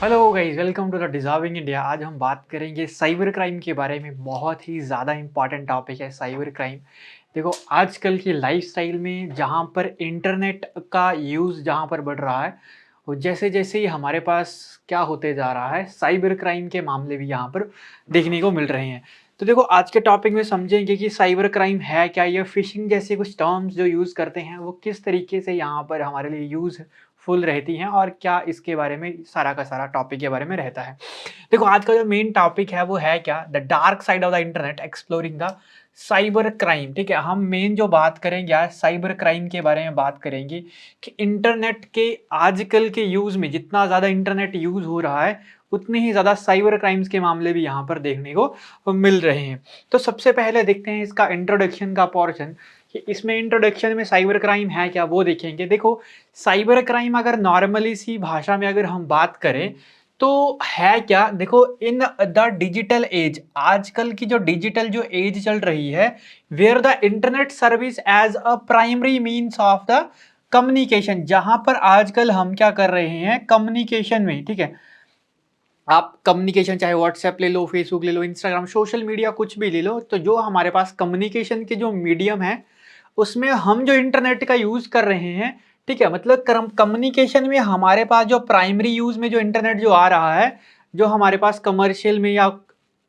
Hello guys, welcome to the deserving India. आज हम बात करेंगे साइबर क्राइम के बारे में। बहुत ही ज़्यादा इम्पॉर्टेंट टॉपिक है साइबर क्राइम। देखो, आजकल की लाइफस्टाइल में जहाँ पर इंटरनेट का यूज़ जहाँ पर बढ़ रहा है, वो जैसे-जैसे ही हमारे पास क्या होते जा रहा है, साइबर क्राइम के मामले भी यहाँ पर देखने को मिल रहे हैं। तो देखो, आज के टॉपिक में समझेंगे कि साइबर क्राइम है क्या? या फ़िशिंग जैसे कुछ टर्म्स जो यूज़ करते हैं, वो किस तरीके से यहाँ पर हमारे लिए यूज़फुल रहती हैं और क्या इसके बारे में सारा का सारा टॉपिक के बारे में रहता है। देखो, आज का जो मेन टॉपिक है वो है क्या? The dark side of the internet exploring the cyber crime. ठीक है? हम मेन जो बात करेंगे आज साइबर क्राइम के बारे में बात करेंगे कि इंटरनेट के आजकल के यूज़ में जितना ज़्यादा इंटरनेट यूज़ हो रहा है, उतने ही ज़्यादा साइबर क्राइम्स के मामले भी यहाँ पर देखने को मिल रहे हैं। तो सबसे पहले देखते हैं इसका इंट्रोडक्शन का पोर्शन कि इसमें इंट्रोडक्शन में साइबर क्राइम है क्या, वो देखेंगे। देखो, साइबर क्राइम अगर नॉर्मली सी भाषा में अगर हम बात करें तो है क्या? देखो, इन द डिजिटल एज, आजकल की जो डिजिटल जो एज चल रही है, where the internet service as a primary means of the communication, जहां पर आजकल हम क्या कर रहे हैं कम्युनिकेशन में। ठीक है? आप कम्युनिकेशन चाहे व्हाट्सएप ले लो, फेसबुक ले लो, इंस्टाग्राम, सोशल मीडिया कुछ भी ले लो, तो जो हमारे पास कम्युनिकेशन के जो मीडियम है, उसमें हम जो इंटरनेट का यूज़ कर रहे हैं, ठीक है? मतलब कम्युनिकेशन में हमारे पास जो प्राइमरी यूज़ में जो इंटरनेट जो आ रहा है, जो हमारे पास कमर्शियल में या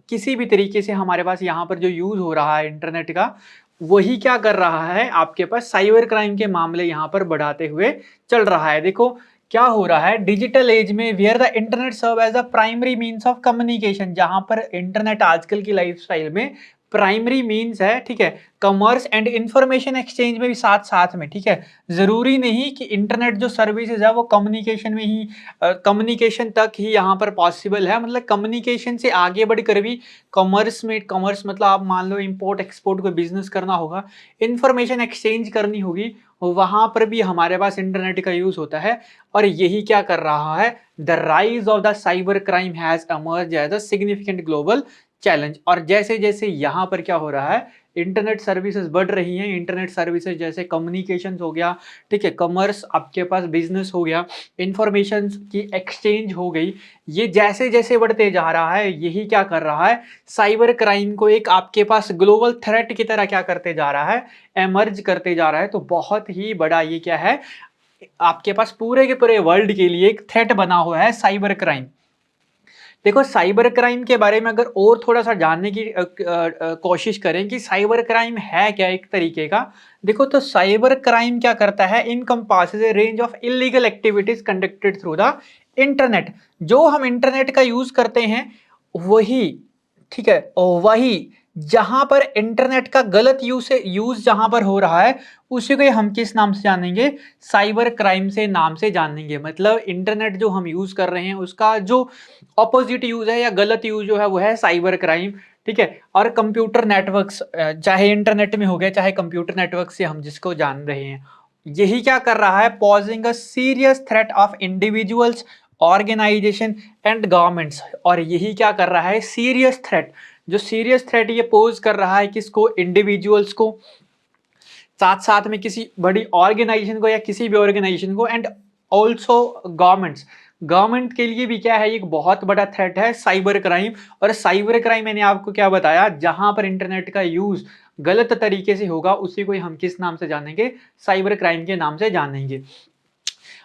किसी भी तरीके से हमारे पास यहाँ पर जो यूज़ हो रहा है इंटरनेट का, वही क्या कर रहा है आपके पास साइबर क्राइम के मामले यहाँ पर बढ़ाते हुए चल रहा है। देखो, क्या हो रहा है डिजिटल एज में, where the internet serve as a primary means of communication, जहां पर इंटरनेट आजकल की लाइफस्टाइल में प्राइमरी मीन्स है। ठीक है? कॉमर्स एंड इंफॉर्मेशन एक्सचेंज में भी साथ साथ में। ठीक है? जरूरी नहीं कि इंटरनेट जो सर्विसेज है वो कम्युनिकेशन में ही कम्युनिकेशन तक ही यहाँ पर पॉसिबल है। मतलब कम्युनिकेशन से आगे बढ़कर भी कॉमर्स में, कॉमर्स मतलब आप मान लो इंपोर्ट एक्सपोर्ट कोई बिजनेस करना होगा, इंफॉर्मेशन एक्सचेंज करनी होगी, वहां पर भी हमारे पास इंटरनेट का यूज होता है। और यही क्या कर रहा है, the rise of the cyber crime has emerged as a significant global challenge. और जैसे जैसे यहाँ पर क्या हो रहा है, इंटरनेट सर्विसेज बढ़ रही हैं, इंटरनेट सर्विसेज जैसे कम्युनिकेशन हो गया, ठीक है, कॉमर्स, आपके पास बिजनेस हो गया, इंफॉर्मेशन की एक्सचेंज हो गई, ये जैसे जैसे बढ़ते जा रहा है, यही क्या कर रहा है, साइबर क्राइम को एक आपके पास ग्लोबल थ्रेट की तरह क्या करते जा रहा है, एमर्ज करते जा रहा है। तो बहुत ही बड़ा ये क्या है, आपके पास पूरे के पूरे वर्ल्ड के लिए एक थ्रेट बना हुआ है साइबर क्राइम। देखो, साइबर क्राइम के बारे में अगर और थोड़ा सा जानने की कोशिश करें कि साइबर क्राइम है क्या एक तरीके का। देखो, तो साइबर क्राइम क्या करता है, encompasses A range of illegal activities conducted through the internet. जो हम इंटरनेट का यूज करते हैं वही, ठीक है, और वही जहां पर इंटरनेट का गलत यूज जहां पर हो रहा है, उसी को हम किस नाम से जानेंगे, साइबर क्राइम से नाम से जानेंगे। मतलब इंटरनेट जो हम यूज कर रहे हैं उसका जो ऑपोजिट यूज है या गलत यूज जो है वो है साइबर क्राइम। ठीक है? और कंप्यूटर नेटवर्क्स, चाहे इंटरनेट में हो गया चाहे कंप्यूटर नेटवर्क से हम जिसको जान रहे हैं, यही क्या कर रहा है, posing a serious threat of individuals, organisation and governments. और यही क्या कर रहा है, सीरियस थ्रेट, जो सीरियस थ्रेट ये पोज कर रहा है किसको, इंडिविजुअल्स को, साथ साथ में किसी बड़ी ऑर्गेनाइजेशन को या किसी भी ऑर्गेनाइजेशन को, एंड ऑल्सो गवर्नमेंट्स। गवर्नमेंट के लिए भी क्या है, एक बहुत बड़ा थ्रेट है साइबर क्राइम। और साइबर क्राइम मैंने आपको क्या बताया, जहां पर इंटरनेट का यूज गलत तरीके से होगा उसी को ही हम किस नाम से जानेंगे, साइबर क्राइम के नाम से जानेंगे।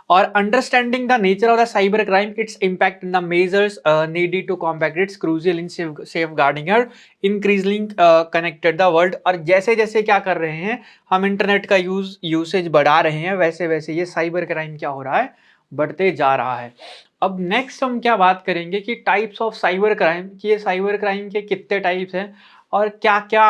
और understanding the nature of the cyber crime, its impact in the measures needed to combat it's crucial in safeguarding our increasing connected the world. और जैसे जैसे क्या कर रहे हैं, हम इंटरनेट का यूसेज बढ़ा रहे हैं, वैसे वैसे ये साइबर क्राइम क्या हो रहा है, बढ़ते जा रहा है। अब नेक्स्ट हम क्या बात करेंगे कि टाइप्स ऑफ साइबर क्राइम, कि ये साइबर क्राइम के कितने टाइप्स हैं और क्या क्या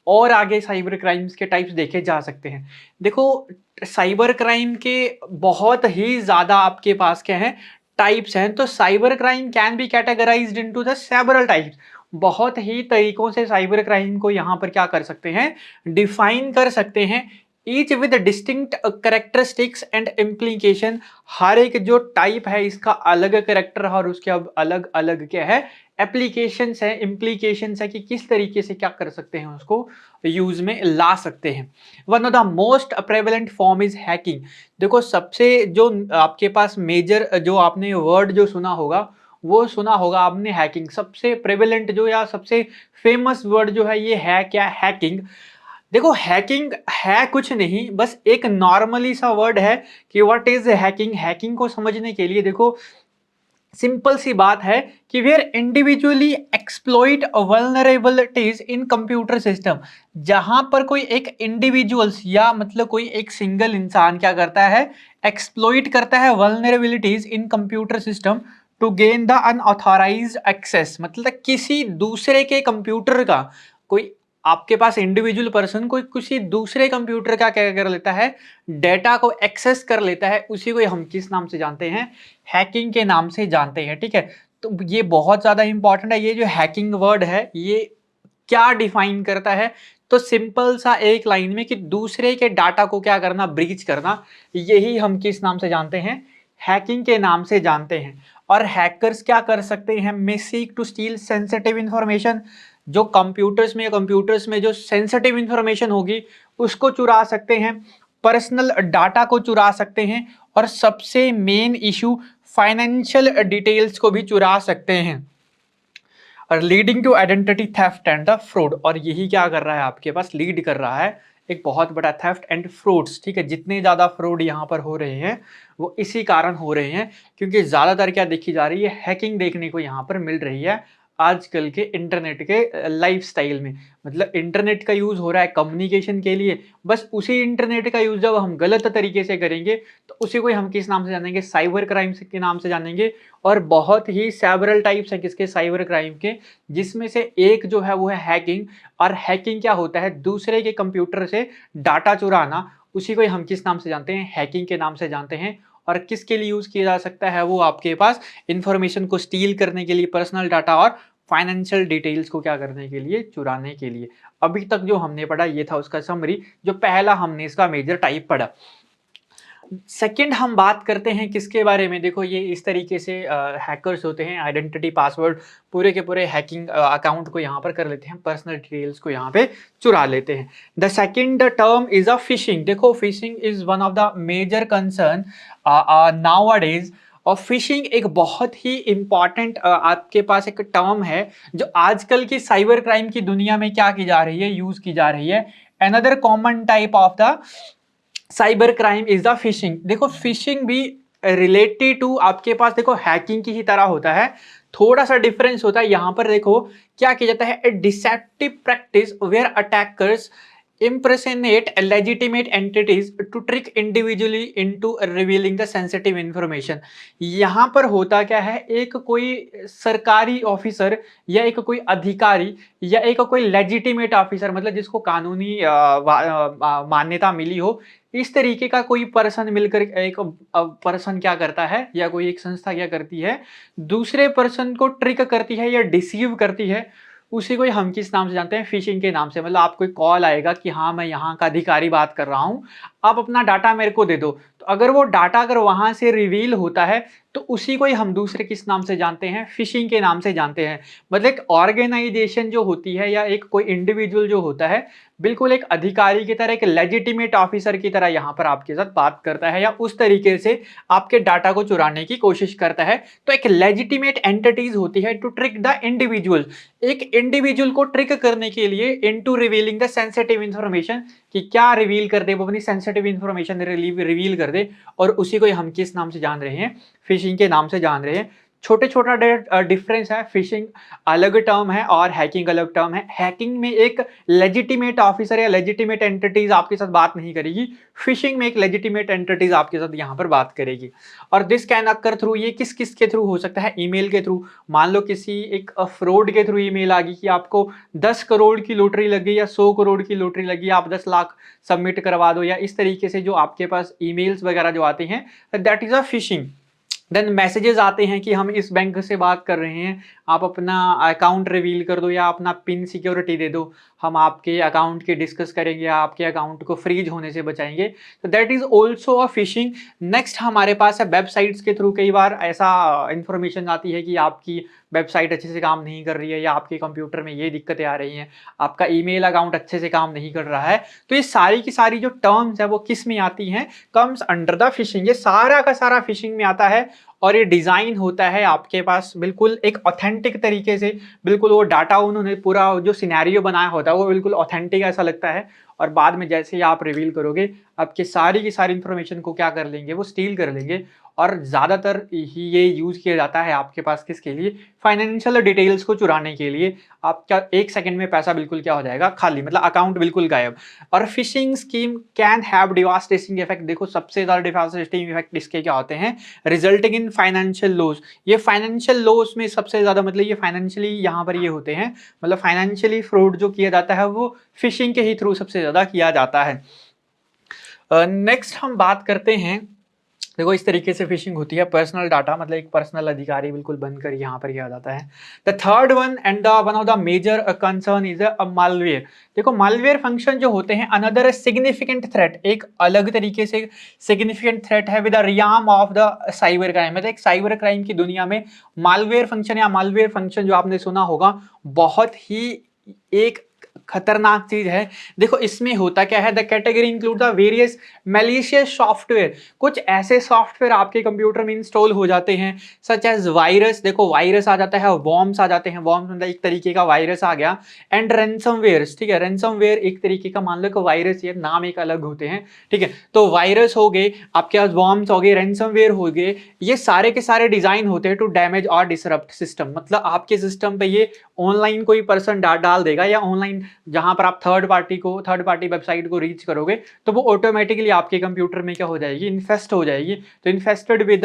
और आगे साइबर क्राइम्स के टाइप्स देखे जा सकते हैं। देखो, साइबर क्राइम के बहुत ही ज्यादा आपके पास क्या है, टाइप्स हैं। तो cyber crime can be categorised into the several types. बहुत ही तरीकों से साइबर क्राइम को यहाँ पर क्या कर सकते हैं, डिफाइन कर सकते हैं। Each with distinct characteristics and implication. हर एक जो टाइप है इसका अलग करेक्टर है और उसके अब अलग अलग क्या है एप्लीकेशंस है, इम्प्लीकेशंस है कि किस तरीके से क्या कर सकते हैं उसको यूज में ला सकते हैं। One of the most prevalent form is hacking. देखो सबसे जो आपके पास मेजर जो आपने वर्ड जो सुना होगा वो सुना होगा आपने हैकिंग। सबसे प्रेवलेंट जो या सबसे फेमस वर्ड जो है ये है क्या, हैकिंग। देखो हैकिंग है कुछ नहीं, बस एक नॉर्मली सा वर्ड है कि व्हाट इज हैकिंग। हैकिंग को समझने के लिए देखो सिंपल सी बात है कि where individually exploit vulnerabilities in computer system. जहां पर कोई एक इंडिविजुअल्स या मतलब कोई एक सिंगल इंसान क्या करता है, एक्सप्लॉइट करता है vulnerabilities in computer system to gain the unauthorised access. मतलब किसी दूसरे के कंप्यूटर का कोई आपके पास इंडिविजुअल पर्सन कोई किसी दूसरे कंप्यूटर का क्या कर लेता है, डेटा को एक्सेस कर लेता है, उसी को हम किस नाम से जानते हैं, हैकिंग के नाम से जानते हैं। ठीक है, तो ये बहुत ज्यादा इंपॉर्टेंट है। ये जो हैकिंग वर्ड है ये क्या डिफाइन करता है, तो सिंपल सा एक लाइन में कि दूसरे के डाटा को क्या करना, ब्रीच करना, यही हम किस नाम से जानते हैं, हैकिंग के नाम से जानते हैं। और हैकर्स क्या कर सकते हैं, may seek to steal sensitive information. जो कंप्यूटर्स में जो सेंसिटिव इंफॉर्मेशन होगी उसको चुरा सकते हैं, पर्सनल डाटा को चुरा सकते हैं, और सबसे मेन इशू फाइनेंशियल डिटेल्स को भी चुरा सकते हैं, और leading to identity theft and the fraud. और यही क्या कर रहा है, आपके पास लीड कर रहा है एक बहुत बड़ा थेफ्ट एंड फ्रॉड्स। ठीक है, जितने ज्यादा फ्रॉड यहाँ पर हो रहे हैं वो इसी कारण हो रहे हैं क्योंकि ज्यादातर क्या देखी जा रही है, हैकिंग देखने को यहाँ पर मिल रही है आजकल के इंटरनेट के लाइफस्टाइल में। मतलब इंटरनेट का यूज हो रहा है कम्युनिकेशन के लिए, बस उसी इंटरनेट का यूज जब हम गलत तरीके से करेंगे तो उसी को हम किस नाम से जानेंगे, साइबर क्राइम के नाम से जानेंगे। और बहुत ही सेवरल टाइप्स हैं किसके, साइबर क्राइम के, जिसमें से एक जो है वो है हैकिंग। और हैकिंग क्या होता है, दूसरे के कंप्यूटर से डाटा चुराना, उसी को हम किस नाम से जानते हैं, हैकिंग के नाम से जानते हैं। और किसके लिए यूज किया जा सकता है, वो आपके पास इंफॉर्मेशन को स्टील करने के लिए, पर्सनल डाटा और फाइनेंशियल डिटेल्स को क्या करने के लिए, चुराने के लिए। अभी तक जो हमने पढ़ा ये था उसका समरी, जो पहला हमने इसका मेजर टाइप पढ़ा। सेकंड हम बात करते हैं किसके बारे में, देखो ये इस तरीके से हैकर्स होते हैं, आइडेंटिटी पासवर्ड पूरे के पूरे हैकिंग अकाउंट को यहाँ पर कर लेते हैं, पर्सनल डिटेल्स को यहाँ पे चुरा लेते हैं। The second term is a phishing. देखो phishing is one of the major concern nowadays. और फिशिंग एक बहुत ही इंपॉर्टेंट आपके पास एक टर्म है जो आजकल की साइबर क्राइम की दुनिया में क्या की जा रही है, यूज की जा रही है। Another common type of the cyber crime is the fishing. देखो फिशिंग भी रिलेटेड टू आपके पास देखो हैकिंग की ही तरह होता है, थोड़ा सा डिफरेंस होता है। यहां पर देखो क्या किया जाता है, a deceptive practice where attackers impersonate legitimate entities to trick individually into revealing the sensitive information। यहाँ पर होता क्या है, एक कोई सरकारी ऑफिसर या एक कोई अधिकारी या एक कोई लेजिटिमेट ऑफिसर, मतलब जिसको कानूनी मान्यता मिली हो, इस तरीके का कोई पर्सन मिलकर एक पर्सन क्या करता है या कोई एक संस्था क्या करती है, दूसरे पर्सन को ट्रिक करती है या डिसीव करती है, उसी को ही हम किस नाम से जानते हैं, फिशिंग के नाम से। मतलब आपको एक कॉल आएगा कि हाँ मैं यहाँ का अधिकारी बात कर रहा हूँ, आप अपना डाटा मेरे को दे दो। तो अगर वो डाटा अगर वहां से रिवील होता है तो उसी को ही हम दूसरे किस नाम से जानते हैं, फिशिंग के नाम से जानते हैं। मतलब एक ऑर्गेनाइजेशन जो होती है या एक कोई इंडिविजुअल जो होता है, बिल्कुल एक अधिकारी की तरह, एक लेजिटिमेट ऑफिसर की तरह यहाँ पर आपके साथ बात करता है या उस तरीके से आपके डाटा को चुराने की कोशिश करता है। तो एक लेजिटिमेट एंटिटीज होती है टू ट्रिक द इंडिविजुअल, एक इंडिविजुअल को ट्रिक करने के लिए, into revealing the sensitive information, कि क्या रिवील कर दे, वो अपनी सेंसिटिव इंफॉर्मेशन रिवील कर दे। और उसी को हम किस नाम से जान रहे हैं, फिशिंग के नाम से जान रहे हैं। छोटे छोटा डिफरेंस है, फिशिंग अलग टर्म है और हैकिंग अलग टर्म है। हैकिंग में एक लेजिटिमेट ऑफिसर या लेजिटिमेट एंटिटीज आपके साथ बात नहीं करेगी, फिशिंग में एक लेजिटिमेट एंटिटीज आपके साथ यहाँ पर बात करेगी। और दिस कैन अकर थ्रू, ये किस किस के थ्रू हो सकता है, ईमेल के थ्रू। मान लो किसी एक फ्रॉड के थ्रू ईमेल आ गई कि आपको 10 करोड़ की लॉटरी लगी या 100 करोड़ की लॉटरी लगी, आप 10 लाख सबमिट करवा दो, या इस तरीके से जो आपके पास ईमेल्स वगैरह जो आते हैं, that is a phishing. Then messages आते हैं कि हम इस बैंक से बात कर रहे हैं, आप अपना अकाउंट रिवील कर दो या अपना पिन सिक्योरिटी दे दो, हम आपके अकाउंट की डिस्कस करेंगे, आपके अकाउंट को फ्रीज होने से बचाएंगे। तो that is also a fishing. Next हमारे पास है वेबसाइट्स के थ्रू कई बार ऐसा इंफॉर्मेशन आती है कि आपकी वेबसाइट अच्छे से काम नहीं कर रही है या आपके कंप्यूटर में ये दिक्कतें आ रही हैं, आपका ईमेल अकाउंट अच्छे से काम नहीं कर रहा है। तो ये सारी की सारी जो टर्म्स है वो किस में आती हैं, कम्स अंडर द फिशिंग। ये सारा का सारा फिशिंग में आता है और ये डिजाइन होता है आपके पास बिल्कुल एक ऑथेंटिक तरीके से, बिल्कुल वो डाटा उन्होंने पूरा जो सिनेरियो बनाया होता है वो बिल्कुल ऑथेंटिक ऐसा लगता है। और बाद में जैसे ही आप रिवील करोगे, आपके सारी की सारी इंफॉर्मेशन को क्या कर लेंगे, वो स्टील कर लेंगे। और ज़्यादातर ही ये यूज़ किया जाता है आपके पास किसके लिए, फाइनेंशियल डिटेल्स को चुराने के लिए। आपका 1 सेकंड में पैसा बिल्कुल क्या हो जाएगा, खाली, मतलब अकाउंट बिल्कुल गायब। और fishing scheme can have devastating effect. देखो सबसे ज़्यादा डिवास्टेटिंग इफेक्ट इसके क्या होते हैं, रिजल्टिंग इन फाइनेंशियल लॉस। ये फाइनेंशियल लॉस में सबसे ज़्यादा मतलब ये फाइनेंशियली यहाँ पर ये होते हैं, मतलब फाइनेंशियली फ्रॉड जो किया जाता है वो फिशिंग के ही थ्रू सबसे ज़्यादा किया जाता है। नेक्स्ट हम बात करते हैं, देखो इस तरीके से फिशिंग होती है। पर्सनल डाटा मतलब एक पर्सनल अधिकारी बिल्कुल बनकर यहाँ पर किया जाता है। The third one and the one of the major concern is a malware. देखो मालवेयर फंक्शन जो होते हैं, अनदर सिग्निफिकेंट थ्रेट, एक अलग तरीके से सिग्निफिकेंट थ्रेट है with the realm of the cyber crime. मतलब एक साइबर क्राइम की दुनिया में मालवेयर फंक्शन या मालवेयर फंक्शन जो आपने सुना होगा, बहुत ही एक खतरनाक चीज है। देखो इसमें होता क्या है, the category include the various malicious software. कुछ ऐसे सॉफ्टवेयर आपके कंप्यूटर में इंस्टॉल हो जाते हैं सच एज वायरस। देखो वायरस आ जाता है, वॉर्म्स आ जाते हैं, वॉर्म्स मतलब एक तरीके का वायरस आ गया। एंड रैंसमवेयर, ठीक है, रैंसमवेयर एक तरीके का, मान लो कि वायरस, ये नाम एक अलग होते हैं, ठीक है। तो वायरस हो गए, आपके पास वॉर्म्स हो गए, रैंसमवेयर हो गए, ये सारे के सारे डिजाइन होते हैं टू डैमेज और डिसरप्ट सिस्टम। मतलब आपके सिस्टम पे ये ऑनलाइन कोई पर्सन डाल देगा, या ऑनलाइन जहां पर आप थर्ड पार्टी वेबसाइट को रीच करोगे, तो वो ऑटोमेटिकली आपके कंप्यूटर में क्या हो जाएगी, इन्फेस्ट हो जाएगी। तो इन्फेस्टेड विद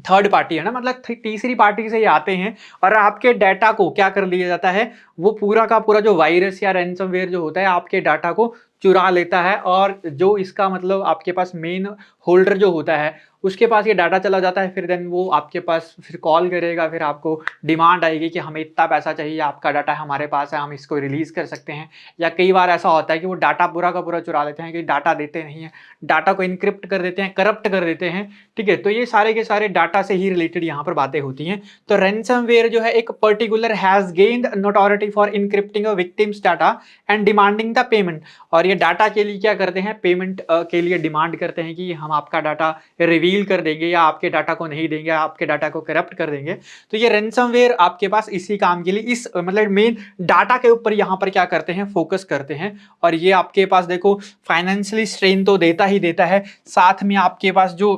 थर्ड पार्टी है ना, मतलब तीसरी पार्टी से ये आते हैं और आपके डाटा को क्या कर लिया जाता है, वो पूरा का पूरा जो वायरस या रैंसमवेयर जो होता है आपके डाटा को चुरा लेता है। और जो इसका मतलब आपके पास मेन होल्डर जो होता है उसके पास ये डाटा चला जाता है। फिर देन वो आपके पास फिर कॉल करेगा, फिर आपको डिमांड आएगी कि हमें इतना पैसा चाहिए, आपका डाटा हमारे पास है, हम इसको रिलीज कर सकते हैं। या कई बार ऐसा होता है कि वो डाटा पूरा का पूरा चुरा लेते हैं, कि डाटा देते नहीं है, डाटा को इनक्रिप्ट कर देते हैं, करप्ट कर देते हैं, ठीक है। तो ये सारे के सारे डाटा से ही रिलेटेड यहाँ पर बातें होती हैं। तो रैंसमवेयर जो है एक particular has gained notoriety for encrypting a victims data and demanding the payment. और ये डाटा के लिए क्या करते हैं, पेमेंट के लिए डिमांड करते हैं कि हम आपका डाटा रिवील कर देंगे या आपके डाटा को नहीं देंगे, आपके डाटा को करप्ट कर देंगे। तो ये रैंसमवेयर आपके पास इसी काम के लिए, इस मतलब मेन डाटा के ऊपर यहाँ पर क्या करते हैं, फोकस करते हैं। और ये आपके पास देखो फाइनेंशियली स्ट्रेन तो देता ही देता है, साथ में आपके पास जो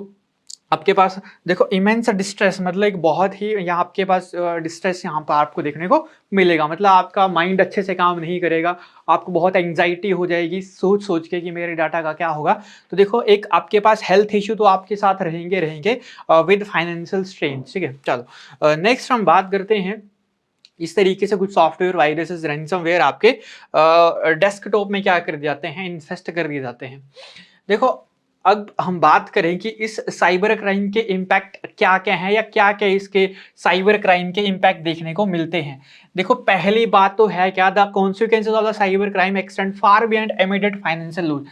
आपके पास देखो इमेंस डिस्ट्रेस, मतलब एक बहुत ही यहाँ आपके पास डिस्ट्रेस यहाँ पर आपको देखने को मिलेगा। मतलब आपका माइंड अच्छे से काम नहीं करेगा, आपको बहुत एंग्जाइटी हो जाएगी सोच सोच के कि मेरे डाटा का क्या होगा। तो देखो एक आपके पास हेल्थ इश्यू तो आपके साथ रहेंगे रहेंगे विद फाइनेंशियल स्ट्रेन, ठीक है। चलो नेक्स्ट हम बात करते हैं, इस तरीके से कुछ सॉफ्टवेयर वायरसेस रैंसमवेयर आपके डेस्कटॉप में क्या कर दिए जाते हैं, इन्फेस्ट कर दिए जाते हैं। देखो अब हम बात करें कि इस साइबर क्राइम के इम्पैक्ट क्या क्या हैं, या क्या क्या इसके साइबर क्राइम के इम्पैक्ट देखने को मिलते हैं। देखो पहली बात तो है क्या, the consequences of the cyber crime extend far beyond immediate financial loss.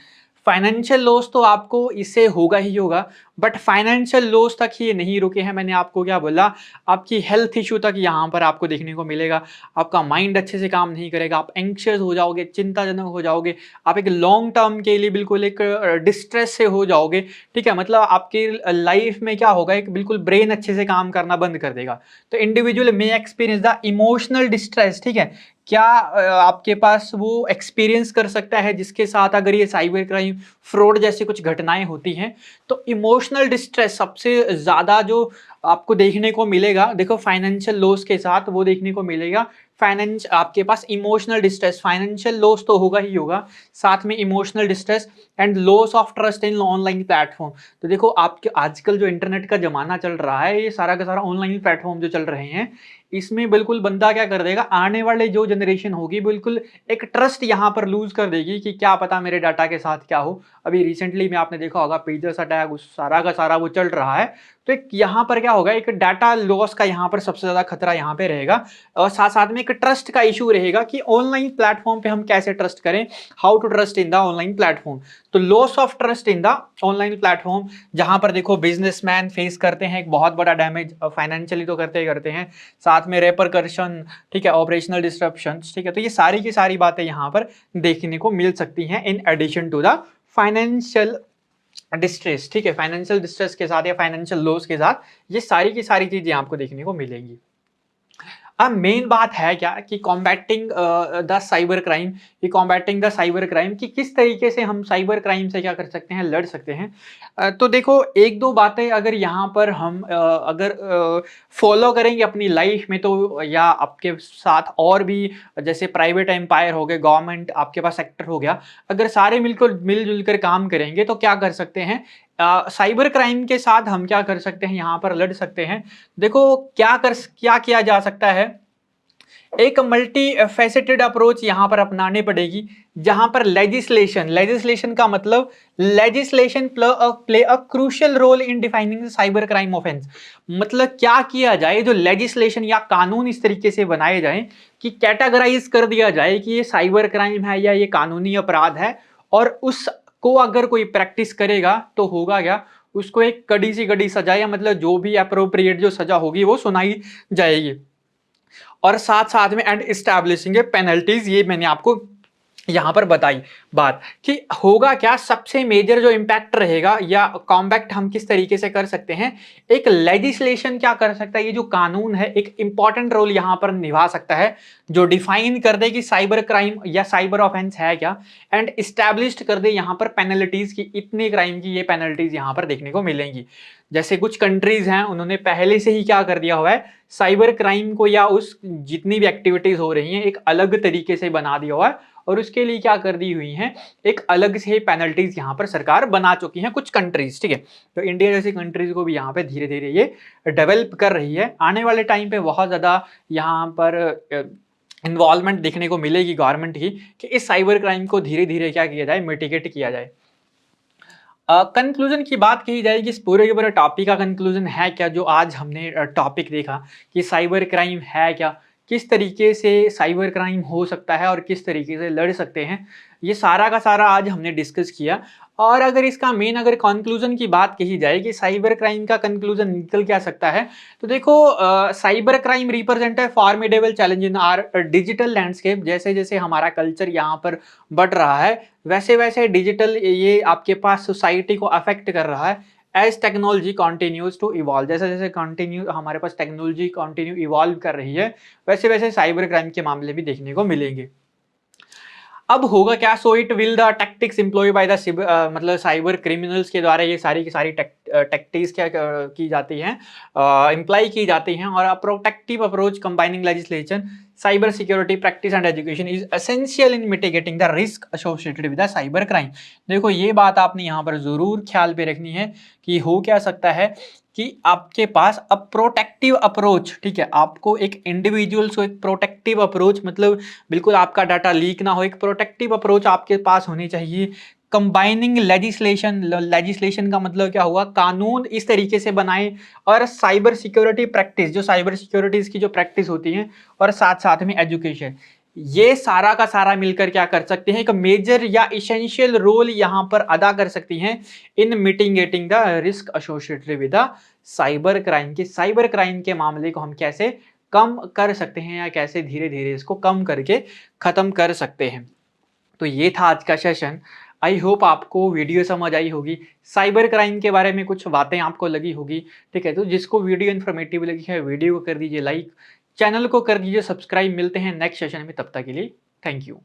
Financial loss तो आपको इससे होगा ही होगा, बट फाइनेंशियल लॉस तक ही ये नहीं रुके हैं। मैंने आपको क्या बोला, आपकी हेल्थ इशू तक यहाँ पर आपको देखने को मिलेगा। आपका माइंड अच्छे से काम नहीं करेगा, आप एंक्शियस हो जाओगे, चिंताजनक हो जाओगे, आप एक लॉन्ग टर्म के लिए बिल्कुल एक डिस्ट्रेस से हो जाओगे, ठीक है। मतलब आपकी लाइफ में क्या होगा, एक बिल्कुल ब्रेन अच्छे से काम करना बंद कर देगा। तो individual may experience the emotional distress, ठीक है। क्या आपके पास वो एक्सपीरियंस कर सकता है जिसके साथ अगर ये साइबर क्राइम फ्रॉड जैसी कुछ घटनाएं होती हैं। तो इमोशनल डिस्ट्रेस सबसे ज़्यादा जो आपको देखने को मिलेगा, देखो फाइनेंशियल लॉस के साथ वो देखने को मिलेगा। फाइनेंस आपके पास इमोशनल डिस्ट्रेस, फाइनेंशियल लॉस तो होगा ही होगा, साथ में emotional distress and loss of trust in online platform. तो देखो आपके आजकल जो इंटरनेट का जमाना चल रहा है, ये सारा का सारा ऑनलाइन प्लेटफॉर्म जो चल रहे हैं, इसमें बिल्कुल बंदा क्या कर देगा, आने वाले जो जनरेशन होगी बिल्कुल एक ट्रस्ट यहाँ पर लूज कर देगी कि क्या पता मेरे डाटा के साथ क्या हो। अभी रिसेंटली में आपने देखा होगा पेजर्स अटैक, उस सारा का सारा वो चल रहा है। तो एक यहाँ पर क्या क्या होगा, एक डाटा लॉस का यहाँ पर सबसे ज़्यादा खतरा यहाँ पे रहेगा और साथ-साथ में एक ट्रस्ट का इश्यू रहेगा कि ऑनलाइन प्लेटफ़ॉर्म पे हम कैसे ट्रस्ट करें, how to trust in the online platform. तो loss of trust in the online platform, जहाँ पर देखो बिज़नेसमैन फेस करते हैं एक बहुत बड़ा डैमेज, फाइनेंशियली तो करते ही करते हैं, साथ में रिपरकशन, ठीक है, ऑपरेशनल डिसरप्शंस, ठीक है। तो ये सारी की सारी बातें यहाँ पर देखने को मिल सकती हैं in addition to the financial distress, ठीक है, फाइनेंशियल डिस्ट्रेस के साथ या फाइनेंशियल लॉस के साथ ये सारी की सारी चीजें आपको देखने को मिलेंगी। अब मेन बात है क्या कि कॉम्बैटिंग द साइबर क्राइम, कि कॉम्बैटिंग द साइबर क्राइम कि किस तरीके से हम साइबर क्राइम से क्या कर सकते हैं, लड़ सकते हैं। तो देखो एक दो बातें अगर यहाँ पर हम अगर फॉलो करेंगे अपनी लाइफ में, तो या आपके साथ और भी जैसे प्राइवेट एम्पायर हो गए, गवर्नमेंट आपके पास सेक्टर हो गया, अगर सारे मिलजुल कर काम करेंगे तो क्या कर सकते हैं, साइबर क्राइम के साथ हम क्या कर सकते हैं, यहाँ पर लड़ सकते हैं। देखो क्या किया जा सकता है, एक मल्टी फैसेटेड अप्रोच यहाँ पर अपनानी पड़ेगी, जहां पर लेजिस्लेशन का मतलब legislation play a crucial role in defining cyber crime offence. मतलब क्या किया जाए, जो लेजिस्लेशन या कानून इस तरीके से बनाए जाए कि कैटेगराइज कर दिया जाए कि ये साइबर क्राइम है या ये कानूनी अपराध है, और उसको अगर कोई प्रैक्टिस करेगा तो होगा क्या, उसको एक कड़ी सी कड़ी सजा, या मतलब जो भी अप्रोप्रिएट जो सजा होगी वो सुनाई जाएगी। और साथ साथ में एंड इस्टेब्लिशिंग पेनल्टीज, ये मैंने आपको यहां पर बताई बात कि होगा क्या, सबसे मेजर जो इंपैक्ट रहेगा या कॉम्बैक्ट हम किस तरीके से कर सकते हैं, एक लेजिस्लेशन क्या कर सकता है, ये जो कानून है एक इंपॉर्टेंट रोल यहां पर निभा सकता है, जो डिफाइन कर दे कि साइबर क्राइम या साइबर ऑफेंस है क्या, एंड इस्टेब्लिश्ड कर दे यहां पर पेनल्टीज की, इतने क्राइम की ये पेनल्टीज यहां पर देखने को मिलेंगी। जैसे कुछ कंट्रीज हैं उन्होंने पहले से ही क्या कर दिया हुआ है, साइबर क्राइम को या उस जितनी भी एक्टिविटीज हो रही हैं एक अलग तरीके से बना दिया हुआ है, और उसके लिए क्या कर दी हुई हैं, एक अलग से पेनल्टीज यहाँ पर सरकार बना चुकी हैं कुछ कंट्रीज, ठीक है। तो इंडिया जैसी कंट्रीज को भी यहाँ पे धीरे धीरे ये डेवलप कर रही है। आने वाले टाइम पे बहुत ज़्यादा यहाँ पर इन्वॉल्वमेंट देखने को मिलेगी गवर्नमेंट की, कि इस साइबर क्राइम को धीरे धीरे क्या किया जाए, मिटिगेट किया जाए। कंक्लूजन की बात की जाए कि इस पूरे के पूरे टॉपिक का कंक्लूजन है क्या, जो आज हमने टॉपिक देखा कि साइबर क्राइम है क्या, किस तरीके से साइबर क्राइम हो सकता है और किस तरीके से लड़ सकते हैं, ये सारा का सारा आज हमने डिस्कस किया। और अगर इसका मेन अगर कंक्लूजन की बात कही जाए कि साइबर क्राइम का कंक्लूजन निकल क्या सकता है, तो देखो साइबर क्राइम रिप्रेजेंट है formidable challenge in are digital landscape. जैसे जैसे हमारा कल्चर यहाँ पर बढ़ रहा है, वैसे वैसे डिजिटल ये आपके पास सोसाइटी को अफेक्ट कर रहा है। As technology continues to evolve, जैसे जैसे कंटिन्यू हमारे पास टेक्नोलॉजी कॉन्टिन्यू इवॉल्व कर रही है, वैसे वैसे साइबर क्राइम के मामले भी देखने को मिलेंगे। अब होगा क्या, so it will the tactics employ by the मतलब साइबर क्रिमिनल्स के द्वारा ये सारी की सारी टैक्टिक्स क्या की जाती हैं, इम्प्लाई की जाती हैं। और protective approach combining legislation, cyber security practice and education is essential in mitigating the risk associated with the cyber crime. देखो ये बात आपने यहाँ पर जरूर ख्याल पे रखनी है कि हो क्या सकता है कि आपके पास अब प्रोटेक्टिव अप्रोच, ठीक है, आपको एक इंडिविजुअल्स को एक प्रोटेक्टिव अप्रोच, मतलब बिल्कुल आपका डाटा लीक ना हो, एक प्रोटेक्टिव अप्रोच आपके पास होनी चाहिए। कंबाइनिंग लेजिस्लेशन का मतलब क्या हुआ, कानून इस तरीके से बनाए, और साइबर सिक्योरिटी प्रैक्टिस, जो साइबर सिक्योरिटीज की जो प्रैक्टिस होती है, और साथ साथ में एजुकेशन, ये सारा का सारा मिलकर क्या कर सकते हैं, एक मेजर या इसेंशियल रोल यहां पर अदा कर सकती हैं in mitigating the risk associated with the cyber crime. के साइबर क्राइम के मामले को हम कैसे कम कर सकते हैं, या कैसे धीरे धीरे इसको कम करके खत्म कर सकते हैं। तो ये था आज का सेशन। आई होप आपको वीडियो समझ आई होगी, साइबर क्राइम के बारे में कुछ बातें आपको लगी होगी, ठीक है। तो जिसको वीडियो इन्फॉर्मेटिव लगी है वीडियो को कर दीजिए लाइक, चैनल को कर दीजिए सब्सक्राइब। मिलते हैं नेक्स्ट सेशन में, तब तक के लिए थैंक यू।